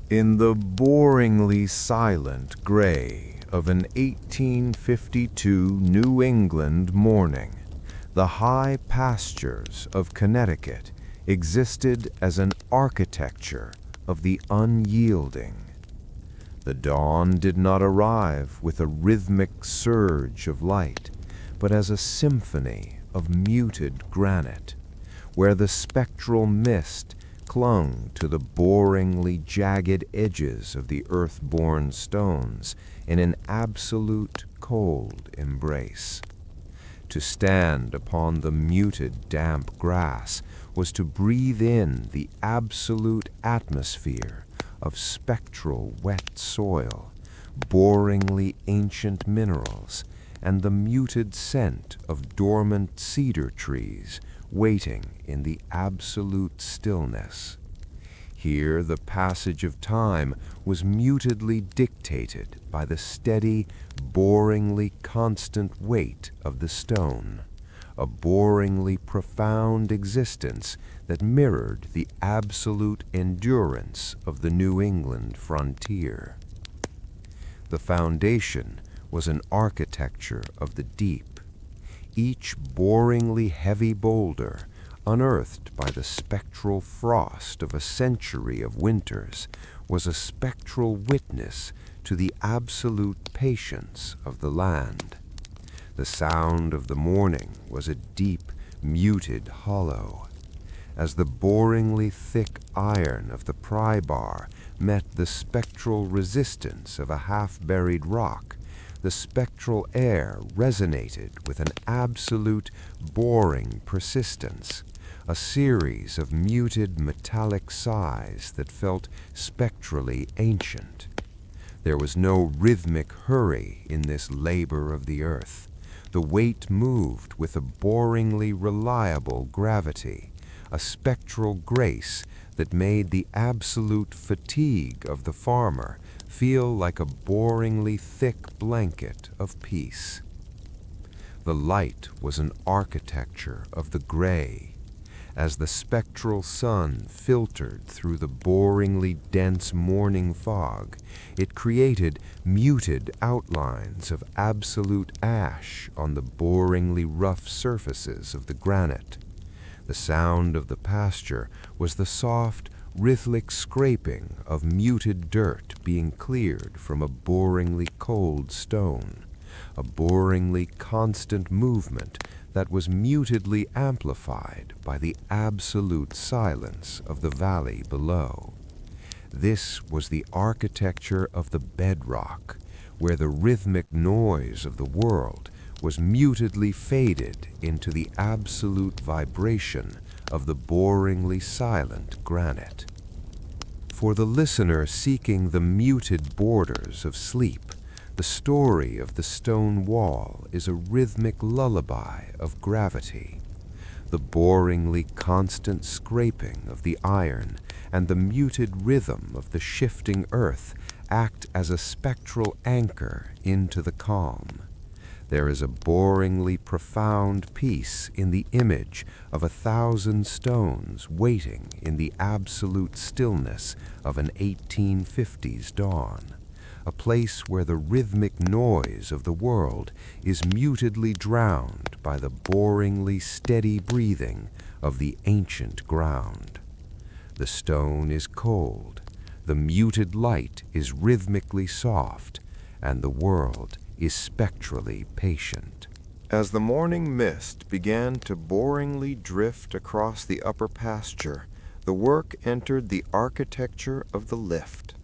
In the boringly silent gray of an 1852 New England morning, the high pastures of Connecticut existed as an architecture of the unyielding. The dawn did not arrive with a rhythmic surge of light, but as a symphony of muted granite, where the spectral mist clung to the boringly jagged edges of the earth-born stones in an absolute cold embrace. To stand upon the muted damp grass was to breathe in the absolute atmosphere of spectral wet soil, boringly ancient minerals, and the muted scent of dormant cedar trees waiting in the absolute stillness. Here the passage of time was mutedly dictated by the steady, boringly constant weight of the stone, a boringly profound existence that mirrored the absolute endurance of the New England frontier. The foundation was an architecture of the deep. Each boringly heavy boulder, unearthed by the spectral frost of a century of winters, was a spectral witness to the absolute patience of the land. The sound of the morning was a deep, muted hollow. As the boringly thick iron of the pry bar met the spectral resistance of a half-buried rock, the spectral air resonated with an absolute, boring persistence, a series of muted metallic sighs that felt spectrally ancient. There was no rhythmic hurry in this labor of the earth. The weight moved with a boringly reliable gravity, a spectral grace that made the absolute fatigue of the farmer feel like a boringly thick blanket of peace. The light was an architecture of the gray. As the spectral sun filtered through the boringly dense morning fog, it created muted outlines of absolute ash on the boringly rough surfaces of the granite. The sound of the pasture was the soft, rhythmic scraping of muted dirt being cleared from a boringly cold stone, a boringly constant movement that was mutedly amplified by the absolute silence of the valley below. This was the architecture of the bedrock, where the rhythmic noise of the world was mutedly faded into the absolute vibration of the boringly silent granite. For the listener seeking the muted borders of sleep, the story of the stone wall is a rhythmic lullaby of gravity. The boringly constant scraping of the iron and the muted rhythm of the shifting earth act as a spectral anchor into the calm. There is a boringly profound peace in the image of 1,000 stones waiting in the absolute stillness of an 1850s dawn, a place where the rhythmic noise of the world is mutedly drowned by the boringly steady breathing of the ancient ground. The stone is cold, the muted light is rhythmically soft, and the world is spectrally patient. As the morning mist began to boringly drift across the upper pasture, the work entered the architecture of the lift.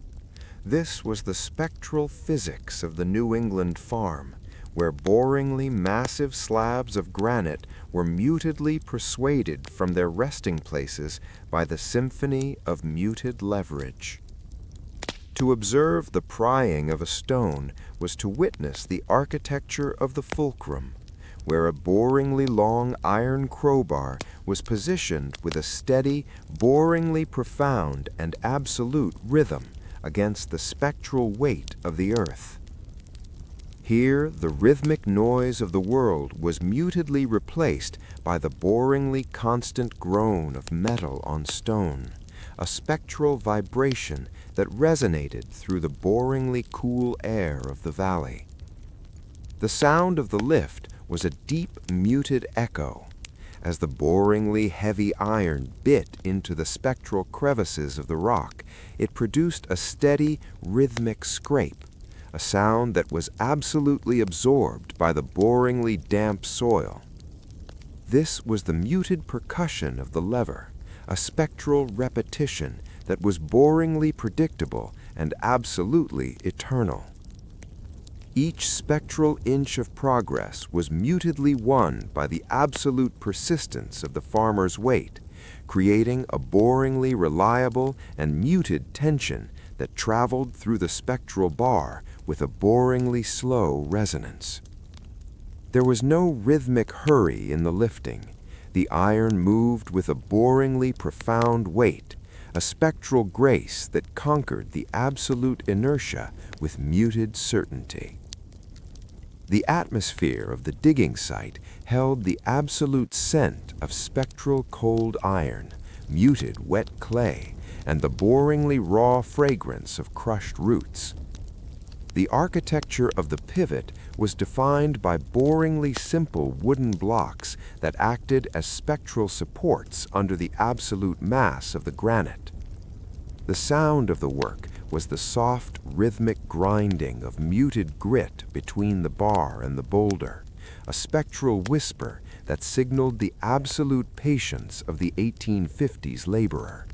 This was the spectral physics of the New England farm, where boringly massive slabs of granite were mutedly persuaded from their resting places by the symphony of muted leverage. To observe the prying of a stone was to witness the architecture of the fulcrum, where a boringly long iron crowbar was positioned with a steady, boringly profound and absolute rhythm against the spectral weight of the earth. Here, the rhythmic noise of the world was mutedly replaced by the boringly constant groan of metal on stone, a spectral vibration that resonated through the boringly cool air of the valley. The sound of the lift was a deep, muted echo. As the boringly heavy iron bit into the spectral crevices of the rock, it produced a steady, rhythmic scrape, a sound that was absolutely absorbed by the boringly damp soil. This was the muted percussion of the lever, a spectral repetition that was boringly predictable and absolutely eternal. Each spectral inch of progress was mutedly won by the absolute persistence of the farmer's weight, creating a boringly reliable and muted tension that traveled through the spectral bar with a boringly slow resonance. There was no rhythmic hurry in the lifting. The iron moved with a boringly profound weight, a spectral grace that conquered the absolute inertia with muted certainty. The atmosphere of the digging site held the absolute scent of spectral cold iron, muted wet clay, and the boringly raw fragrance of crushed roots. The architecture of the pivot was defined by boringly simple wooden blocks that acted as spectral supports under the absolute mass of the granite. The sound of the work was the soft, rhythmic grinding of muted grit between the bar and the boulder, a spectral whisper that signaled the absolute patience of the 1850s laborer.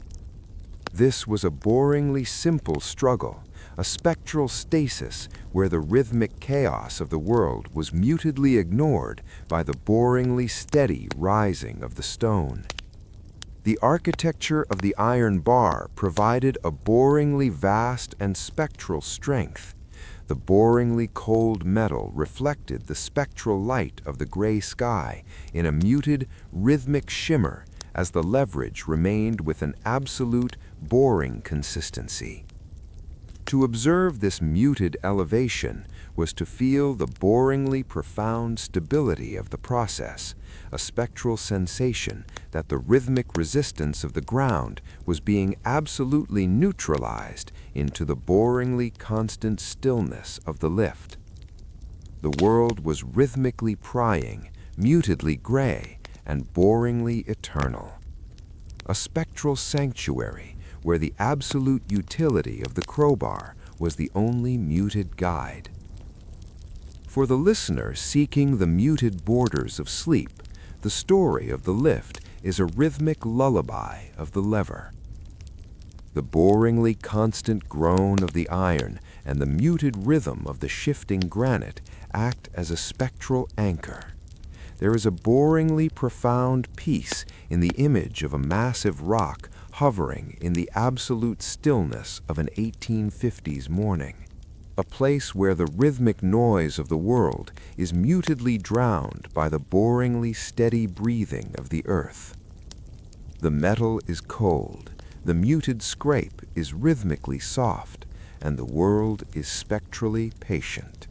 This was a boringly simple struggle, a spectral stasis where the rhythmic chaos of the world was mutedly ignored by the boringly steady rising of the stone. The architecture of the iron bar provided a boringly vast and spectral strength. The boringly cold metal reflected the spectral light of the gray sky in a muted, rhythmic shimmer as the leverage remained with an absolute, boring consistency. To observe this muted elevation was to feel the boringly profound stability of the process, a spectral sensation that the rhythmic resistance of the ground was being absolutely neutralized into the boringly constant stillness of the lift. The world was rhythmically prying, mutedly gray, and boringly eternal. A spectral sanctuary where the absolute utility of the crowbar was the only muted guide. For the listener seeking the muted borders of sleep, the story of the lift is a rhythmic lullaby of the lever. The boringly constant groan of the iron and the muted rhythm of the shifting granite act as a spectral anchor. There is a boringly profound peace in the image of a massive rock hovering in the absolute stillness of an 1850s morning, a place where the rhythmic noise of the world is mutedly drowned by the boringly steady breathing of the earth. The metal is cold, the muted scrape is rhythmically soft, and the world is spectrally patient.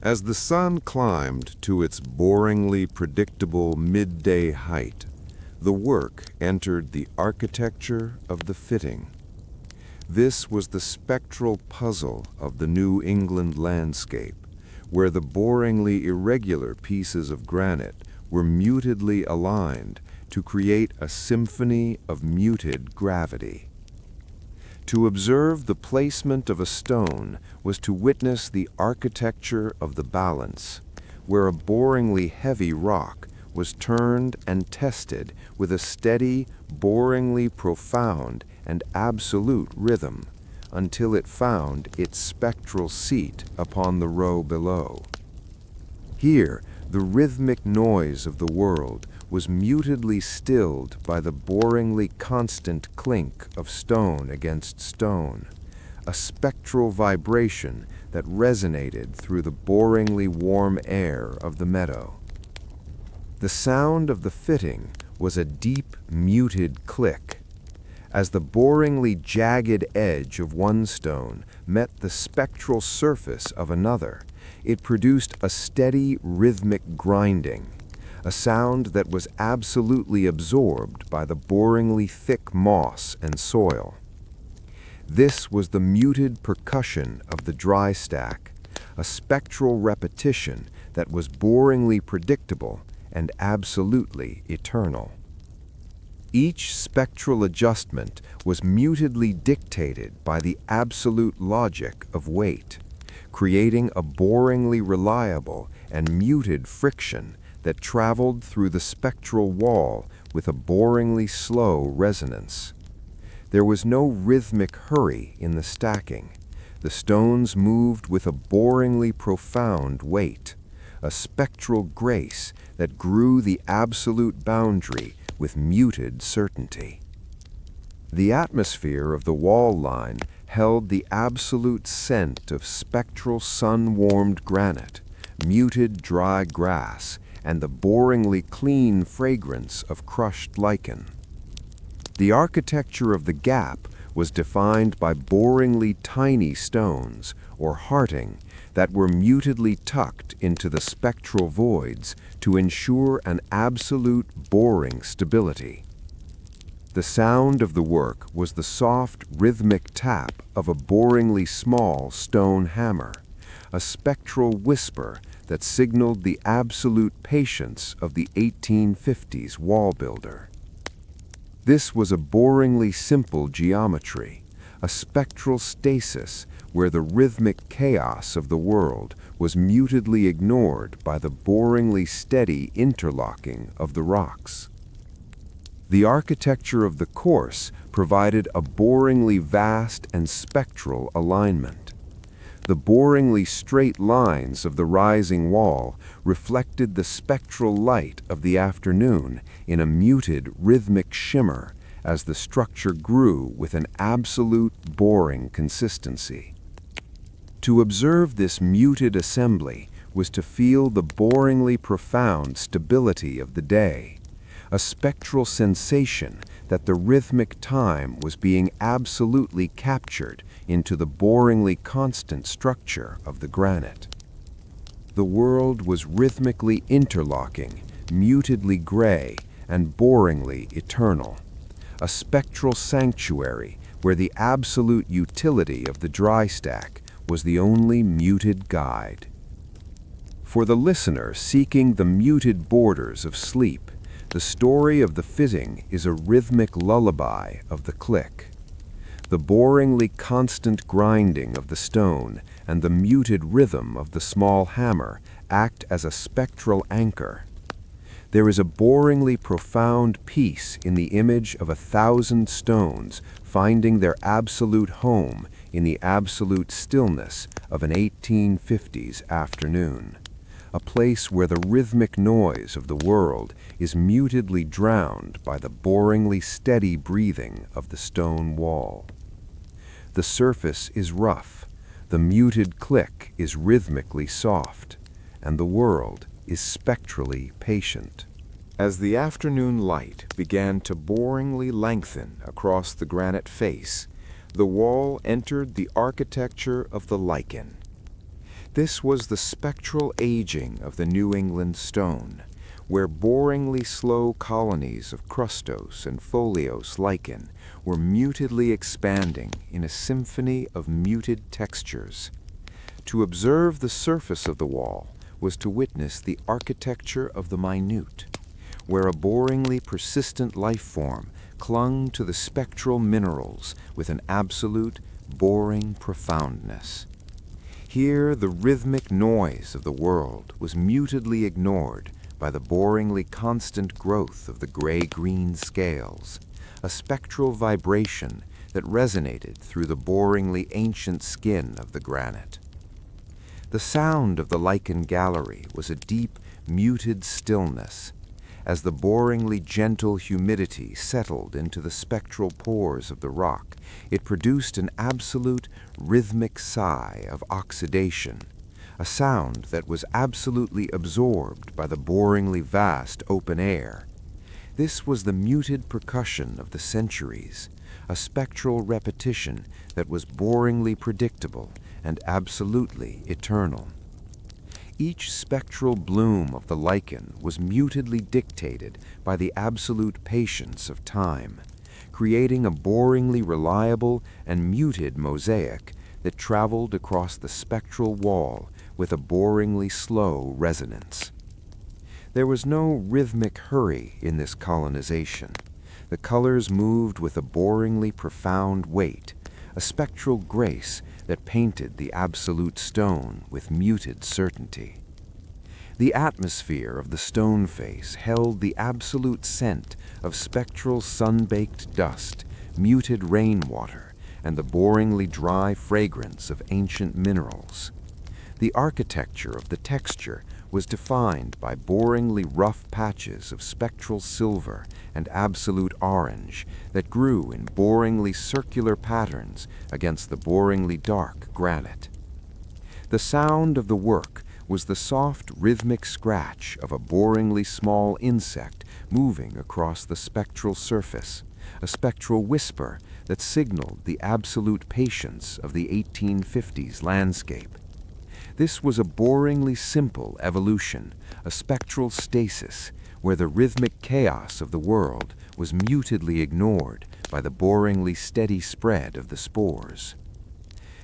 As the sun climbed to its boringly predictable midday height, the work entered the architecture of the fitting. This was the spectral puzzle of the New England landscape, where the boringly irregular pieces of granite were mutedly aligned to create a symphony of muted gravity. To observe the placement of a stone was to witness the architecture of the balance, where a boringly heavy rock was turned and tested with a steady, boringly profound and absolute rhythm until it found its spectral seat upon the row below. Here, the rhythmic noise of the world was mutedly stilled by the boringly constant clink of stone against stone, a spectral vibration that resonated through the boringly warm air of the meadow. The sound of the fitting was a deep, muted click. As the boringly jagged edge of one stone met the spectral surface of another, it produced a steady, rhythmic grinding, a sound that was absolutely absorbed by the boringly thick moss and soil. This was the muted percussion of the dry stack, a spectral repetition that was boringly predictable and absolutely eternal. Each spectral adjustment was mutedly dictated by the absolute logic of weight, creating a boringly reliable and muted friction that traveled through the spectral wall with a boringly slow resonance. There was no rhythmic hurry in the stacking. The stones moved with a boringly profound weight, a spectral grace that grew the absolute boundary with muted certainty. The atmosphere of the wall line held the absolute scent of spectral sun-warmed granite, muted dry grass, and the boringly clean fragrance of crushed lichen. The architecture of the gap was defined by boringly tiny stones, or hearting, that were mutedly tucked into the spectral voids to ensure an absolute boring stability. The sound of the work was the soft, rhythmic tap of a boringly small stone hammer, a spectral whisper that signaled the absolute patience of the 1850s wall builder. This was a boringly simple geometry, a spectral stasis where the rhythmic chaos of the world was mutedly ignored by the boringly steady interlocking of the rocks. The architecture of the course provided a boringly vast and spectral alignment. The boringly straight lines of the rising wall reflected the spectral light of the afternoon in a muted, rhythmic shimmer as the structure grew with an absolute, boring consistency. To observe this muted assembly was to feel the boringly profound stability of the day, a spectral sensation that the rhythmic time was being absolutely captured into the boringly constant structure of the granite. The world was rhythmically interlocking, mutedly gray, and boringly eternal, a spectral sanctuary where the absolute utility of the dry stack was the only muted guide. For the listener seeking the muted borders of sleep, the story of the fitting is a rhythmic lullaby of the click. The boringly constant grinding of the stone and the muted rhythm of the small hammer act as a spectral anchor. There is a boringly profound peace in the image of 1,000 stones finding their absolute home in the absolute stillness of an 1850s afternoon, a place where the rhythmic noise of the world is mutedly drowned by the boringly steady breathing of the stone wall. The surface is rough, the muted click is rhythmically soft, and the world is spectrally patient. As the afternoon light began to boringly lengthen across the granite face, the wall entered the architecture of the lichen. This was the spectral aging of the New England stone, where boringly slow colonies of crustose and foliose lichen were mutedly expanding in a symphony of muted textures. To observe the surface of the wall was to witness the architecture of the minute, where a boringly persistent life form clung to the spectral minerals with an absolute, boring profoundness. Here the rhythmic noise of the world was mutedly ignored by the boringly constant growth of the gray-green scales, a spectral vibration that resonated through the boringly ancient skin of the granite. The sound of the lichen gallery was a deep, muted stillness. As the boringly gentle humidity settled into the spectral pores of the rock, it produced an absolute, rhythmic sigh of oxidation, a sound that was absolutely absorbed by the boringly vast open air. This was the muted percussion of the centuries, a spectral repetition that was boringly predictable and absolutely eternal. Each spectral bloom of the lichen was mutedly dictated by the absolute patience of time, creating a boringly reliable and muted mosaic that traveled across the spectral wall with a boringly slow resonance. There was no rhythmic hurry in this colonization. The colors moved with a boringly profound weight, a spectral grace that painted the absolute stone with muted certainty. The atmosphere of the stone face held the absolute scent of spectral sun-baked dust, muted rainwater, and the boringly dry fragrance of ancient minerals. The architecture of the texture was defined by boringly rough patches of spectral silver and absolute orange that grew in boringly circular patterns against the boringly dark granite. The sound of the work was the soft rhythmic scratch of a boringly small insect moving across the spectral surface, a spectral whisper that signaled the absolute patience of the 1850s landscape. This was a boringly simple evolution, a spectral stasis, where the rhythmic chaos of the world was mutedly ignored by the boringly steady spread of the spores.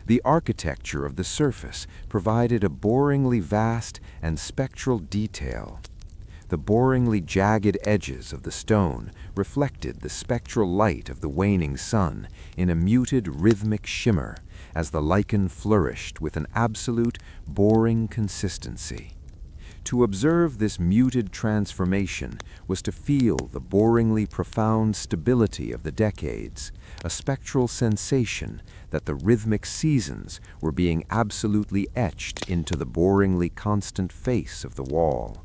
The architecture of the surface provided a boringly vast and spectral detail. The boringly jagged edges of the stone reflected the spectral light of the waning sun in a muted rhythmic shimmer as the lichen flourished with an absolute, boring consistency. To observe this muted transformation was to feel the boringly profound stability of the decades, a spectral sensation that the rhythmic seasons were being absolutely etched into the boringly constant face of the wall.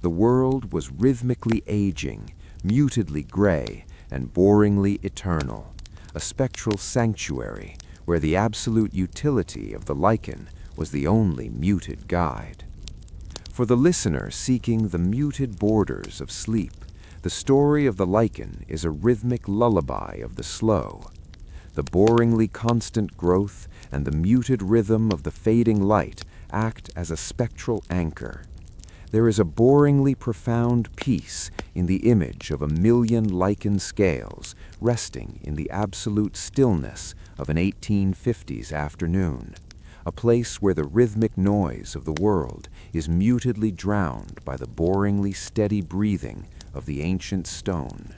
The world was rhythmically aging, mutedly gray, and boringly eternal, a spectral sanctuary where the absolute utility of the lichen was the only muted guide. For the listener seeking the muted borders of sleep, the story of the lichen is a rhythmic lullaby of the slow. The boringly constant growth and the muted rhythm of the fading light act as a spectral anchor. There is a boringly profound peace in the image of a million lichen scales resting in the absolute stillness of an 1850s afternoon, a place where the rhythmic noise of the world is mutedly drowned by the boringly steady breathing of the ancient stone.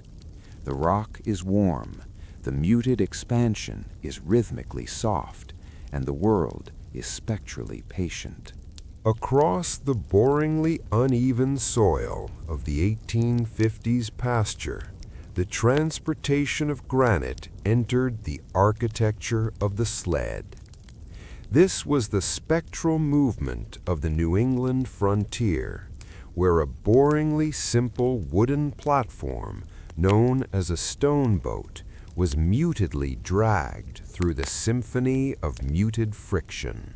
The rock is warm, the muted expansion is rhythmically soft, and the world is spectrally patient. Across the boringly uneven soil of the 1850s pasture, the transportation of granite entered the architecture of the sled. This was the spectral movement of the New England frontier, where a boringly simple wooden platform known as a stone boat was mutedly dragged through the symphony of muted friction.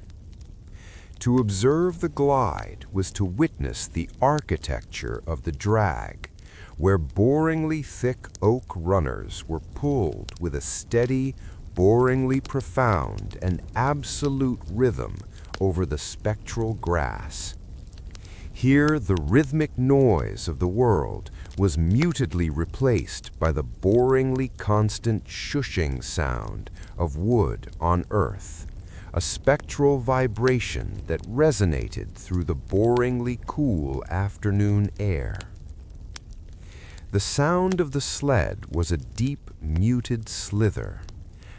To observe the glide was to witness the architecture of the drag, where boringly thick oak runners were pulled with a steady, boringly profound and absolute rhythm over the spectral grass. Here the rhythmic noise of the world was mutedly replaced by the boringly constant shushing sound of wood on earth, a spectral vibration that resonated through the boringly cool afternoon air. The sound of the sled was a deep, muted slither.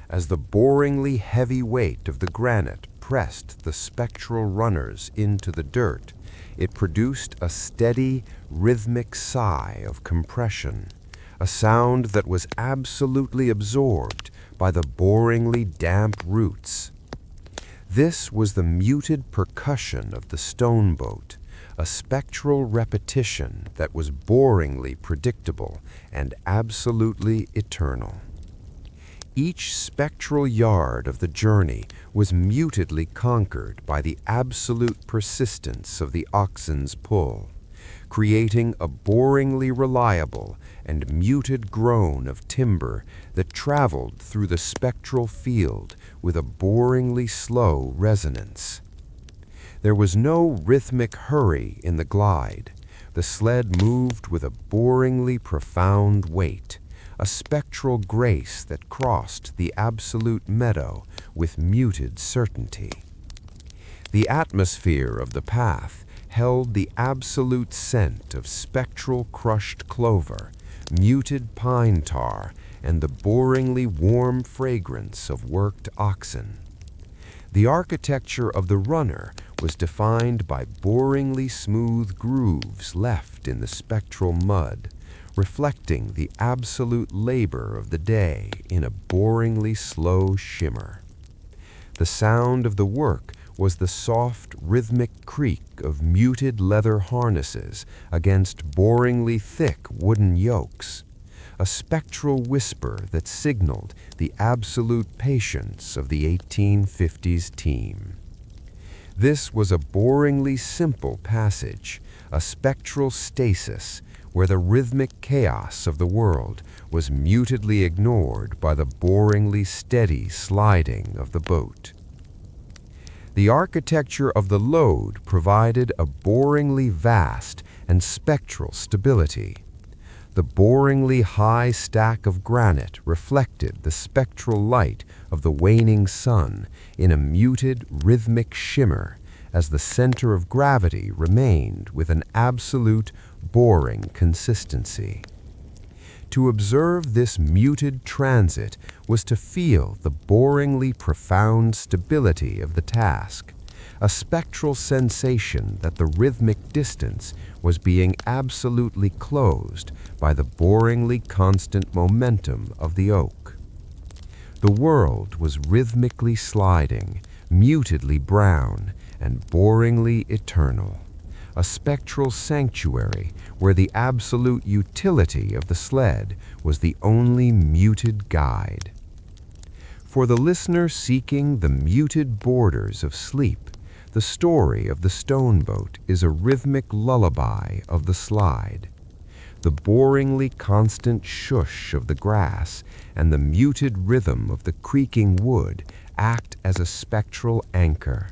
As the boringly heavy weight of the granite pressed the spectral runners into the dirt, it produced a steady, rhythmic sigh of compression, a sound that was absolutely absorbed by the boringly damp roots. This was the muted percussion of the stone boat, a spectral repetition that was boringly predictable and absolutely eternal. Each spectral yard of the journey was mutedly conquered by the absolute persistence of the oxen's pull, creating a boringly reliable and muted groan of timber that traveled through the spectral field with a boringly slow resonance. There was no rhythmic hurry in the glide. The sled moved with a boringly profound weight, a spectral grace that crossed the absolute meadow with muted certainty. The atmosphere of the path held the absolute scent of spectral crushed clover, muted pine tar, and the boringly warm fragrance of worked oxen. The architecture of the runner was defined by boringly smooth grooves left in the spectral mud, reflecting the absolute labor of the day in a boringly slow shimmer. The sound of the work was the soft, rhythmic creak of muted leather harnesses against boringly thick wooden yokes, a spectral whisper that signaled the absolute patience of the 1850s team. This was a boringly simple passage, a spectral stasis where the rhythmic chaos of the world was mutedly ignored by the boringly steady sliding of the boat. The architecture of the load provided a boringly vast and spectral stability. The boringly high stack of granite reflected the spectral light of the waning sun in a muted, rhythmic shimmer as the center of gravity remained with an absolute, boring consistency. To observe this muted transit was to feel the boringly profound stability of the task, a spectral sensation that the rhythmic distance was being absolutely closed by the boringly constant momentum of the oak. The world was rhythmically sliding, mutedly brown, and boringly eternal, a spectral sanctuary where the absolute utility of the sled was the only muted guide. For the listener seeking the muted borders of sleep, the story of the stone boat is a rhythmic lullaby of the slide. The boringly constant shush of the grass and the muted rhythm of the creaking wood act as a spectral anchor.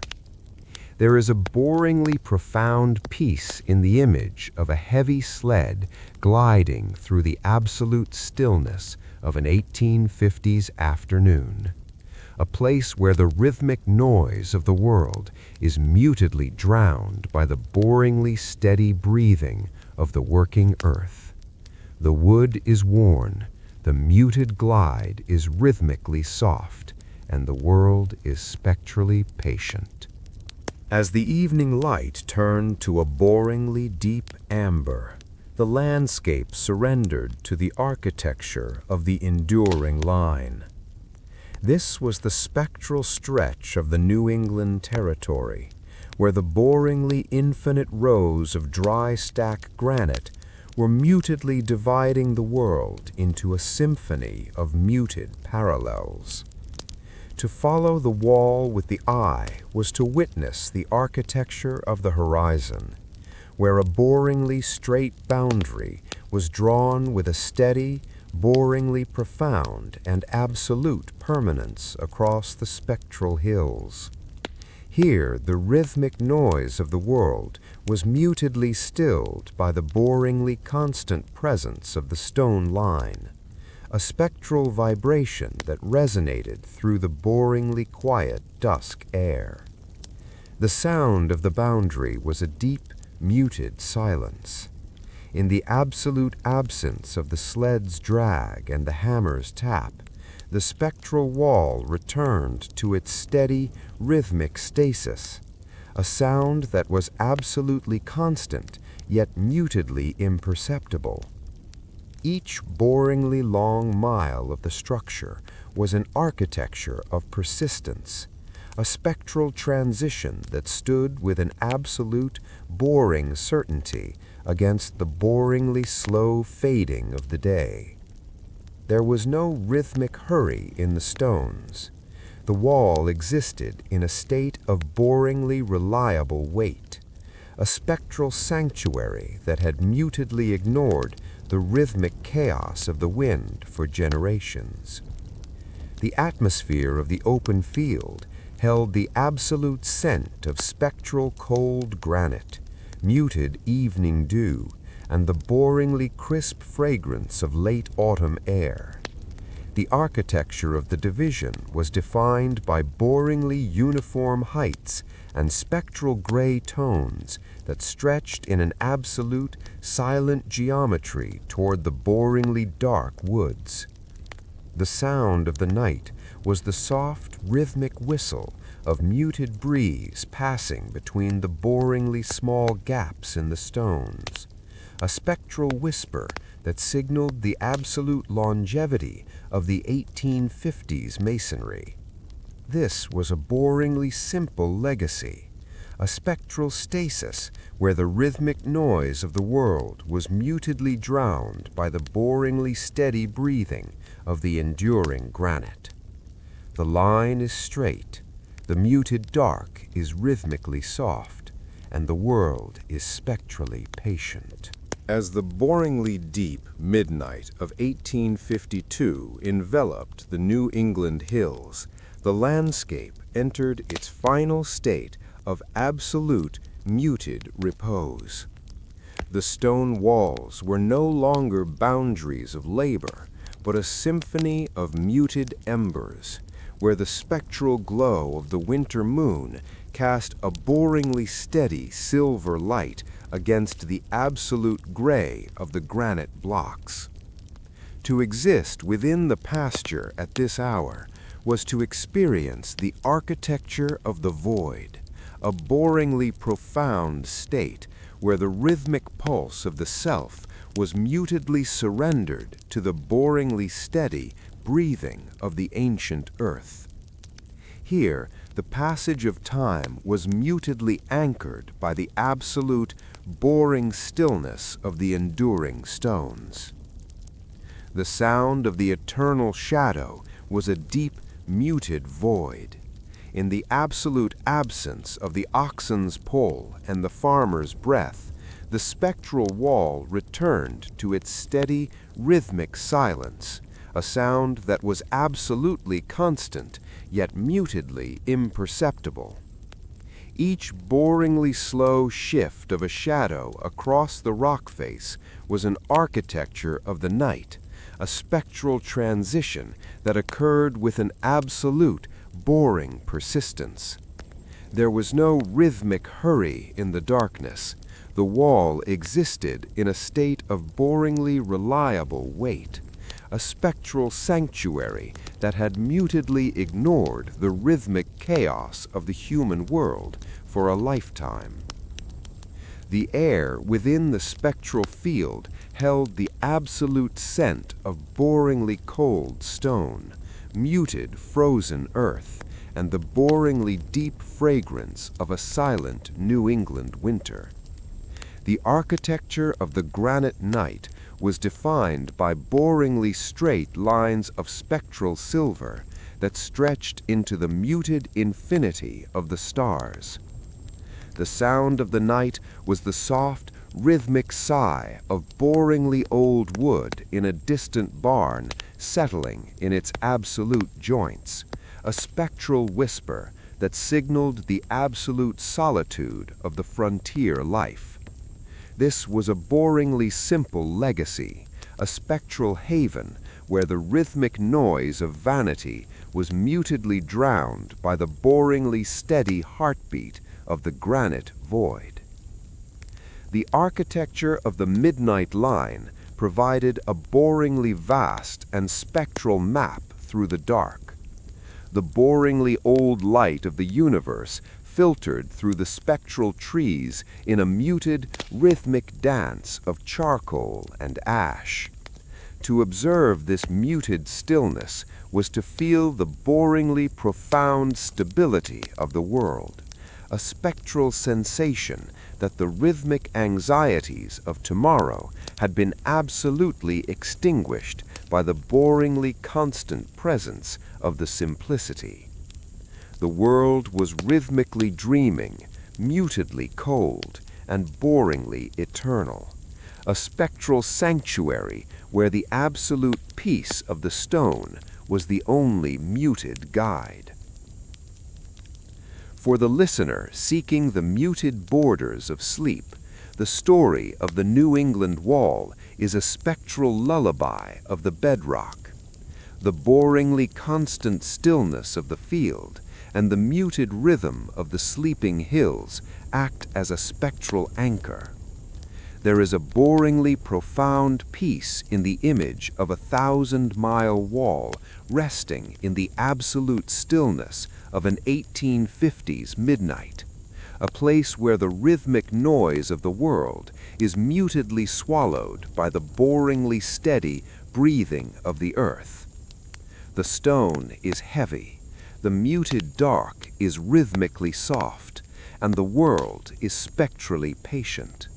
There is a boringly profound peace in the image of a heavy sled gliding through the absolute stillness of an 1850s afternoon, a place where the rhythmic noise of the world is mutedly drowned by the boringly steady breathing of the working earth. The wood is worn, the muted glide is rhythmically soft, and the world is spectrally patient. As the evening light turned to a boringly deep amber, the landscape surrendered to the architecture of the enduring line. This was the spectral stretch of the New England territory, where the boringly infinite rows of dry stack granite were mutedly dividing the world into a symphony of muted parallels. To follow the wall with the eye was to witness the architecture of the horizon, where a boringly straight boundary was drawn with a steady, boringly profound and absolute permanence across the spectral hills. Here the rhythmic noise of the world was mutedly stilled by the boringly constant presence of the stone line, a spectral vibration that resonated through the boringly quiet dusk air. The sound of the boundary was a deep, muted silence. In the absolute absence of the sled's drag and the hammer's tap, the spectral wall returned to its steady, rhythmic stasis, a sound that was absolutely constant, yet mutedly imperceptible. Each boringly long mile of the structure was an architecture of persistence, a spectral transition that stood with an absolute, boring certainty against the boringly slow fading of the day. There was no rhythmic hurry in the stones. The wall existed in a state of boringly reliable weight, a spectral sanctuary that had mutedly ignored the rhythmic chaos of the wind for generations. The atmosphere of the open field held the absolute scent of spectral cold granite, muted evening dew, and the boringly crisp fragrance of late autumn air. The architecture of the division was defined by boringly uniform heights and spectral gray tones that stretched in an absolute, silent geometry toward the boringly dark woods. The sound of the night was the soft, rhythmic whistle of muted breeze passing between the boringly small gaps in the stones, a spectral whisper that signaled the absolute longevity of the 1850s masonry. This was a boringly simple legacy, a spectral stasis where the rhythmic noise of the world was mutedly drowned by the boringly steady breathing of the enduring granite. The line is straight, the muted dark is rhythmically soft, and the world is spectrally patient. As the boringly deep midnight of 1852 enveloped the New England hills, the landscape entered its final state of absolute, muted repose. The stone walls were no longer boundaries of labor, but a symphony of muted embers, where the spectral glow of the winter moon cast a boringly steady silver light against the absolute gray of the granite blocks. To exist within the pasture at this hour was to experience the architecture of the void, a boringly profound state where the rhythmic pulse of the self was mutedly surrendered to the boringly steady breathing of the ancient earth. Here, the passage of time was mutedly anchored by the absolute, boring stillness of the enduring stones. The sound of the eternal shadow was a deep, muted void. In the absolute absence of the oxen's pull and the farmer's breath, the spectral wall returned to its steady, rhythmic silence, a sound that was absolutely constant, yet mutedly imperceptible. Each boringly slow shift of a shadow across the rock face was an architecture of the night, a spectral transition that occurred with an absolute, boring persistence. There was no rhythmic hurry in the darkness. The wall existed in a state of boringly reliable wait, a spectral sanctuary that had mutedly ignored the rhythmic chaos of the human world for a lifetime. The air within the spectral field held the absolute scent of boringly cold stone, muted frozen earth, and the boringly deep fragrance of a silent New England winter. The architecture of the granite night was defined by boringly straight lines of spectral silver that stretched into the muted infinity of the stars. The sound of the night was the soft, rhythmic sigh of boringly old wood in a distant barn settling in its absolute joints, a spectral whisper that signaled the absolute solitude of the frontier life. This was a boringly simple legacy, a spectral haven where the rhythmic noise of vanity was mutedly drowned by the boringly steady heartbeat of the granite void. The architecture of the midnight line provided a boringly vast and spectral map through the dark. The boringly old light of the universe filtered through the spectral trees in a muted, rhythmic dance of charcoal and ash. To observe this muted stillness was to feel the boringly profound stability of the world, a spectral sensation that the rhythmic anxieties of tomorrow had been absolutely extinguished by the boringly constant presence of the simplicity. The world was rhythmically dreaming, mutedly cold, and boringly eternal, a spectral sanctuary where the absolute peace of the stone was the only muted guide. For the listener seeking the muted borders of sleep, the story of the New England wall is a spectral lullaby of the bedrock. The boringly constant stillness of the field and the muted rhythm of the sleeping hills act as a spectral anchor. There is a boringly profound peace in the image of a 1,000-mile wall resting in the absolute stillness of an 1850s midnight, a place where the rhythmic noise of the world is mutedly swallowed by the boringly steady breathing of the earth. The stone is heavy, the muted dark is rhythmically soft, and the world is spectrally patient.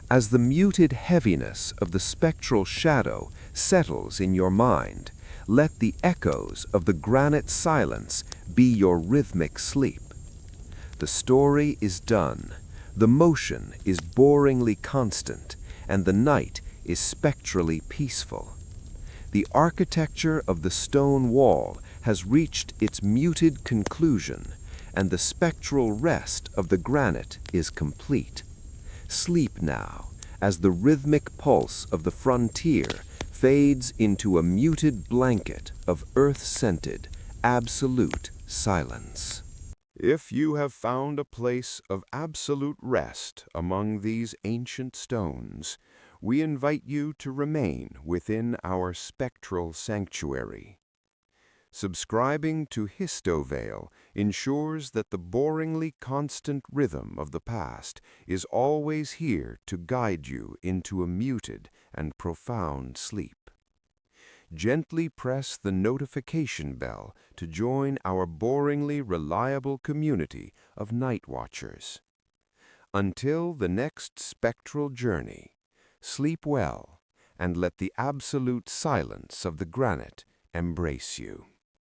As the muted heaviness of the spectral shadow settles in your mind, let the echoes of the granite silence be your rhythmic sleep. The story is done, the motion is boringly constant, and the night is spectrally peaceful. The architecture of the stone wall has reached its muted conclusion, and the spectral rest of the granite is complete. Sleep now, as the rhythmic pulse of the frontier fades into a muted blanket of earth-scented, absolute silence. If you have found a place of absolute rest among these ancient stones, we invite you to remain within our spectral sanctuary. Subscribing to Histovale ensures that the boringly constant rhythm of the past is always here to guide you into a muted and profound sleep. Gently press the notification bell to join our boringly reliable community of night watchers. Until the next spectral journey, sleep well and let the absolute silence of the granite embrace you.